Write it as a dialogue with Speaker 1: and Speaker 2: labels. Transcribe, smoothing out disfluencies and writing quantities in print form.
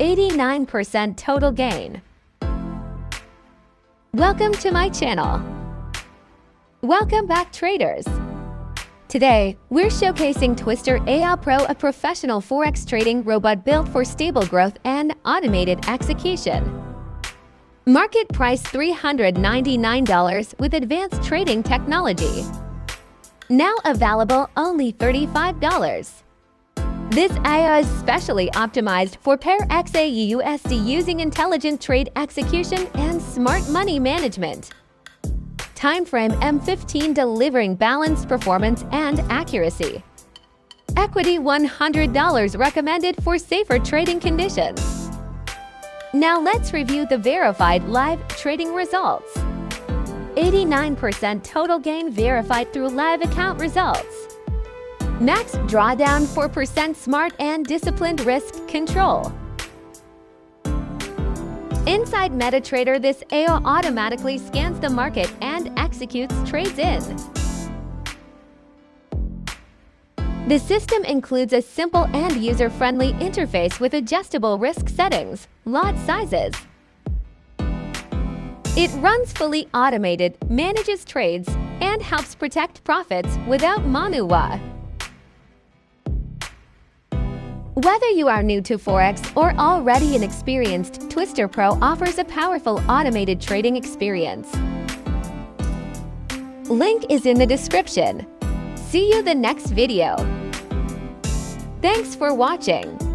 Speaker 1: 89% total gain. Welcome to my channel. Welcome back, traders. Today, we're showcasing Twister AI Pro, a professional Forex trading robot built for stable growth and automated execution. Market price $399 with advanced trading technology. Now available only $35. This AI is specially optimized for pair XAUUSD using intelligent trade execution and smart money management. Timeframe M15 delivering balanced performance and accuracy. Equity $100 recommended for safer trading conditions. Now let's review the verified live trading results. 89% total gain verified through live account results. Max drawdown 4% smart and disciplined risk control. Inside MetaTrader, this AI automatically scans the market and executes trades in. The system includes a simple and user-friendly interface with adjustable risk settings, lot sizes. It runs fully automated, manages trades, and helps protect profits without manual. Whether you are new to Forex or already an experienced, Twister Pro offers a powerful automated trading experience. Link is in the description. See you the next video. Thanks for watching.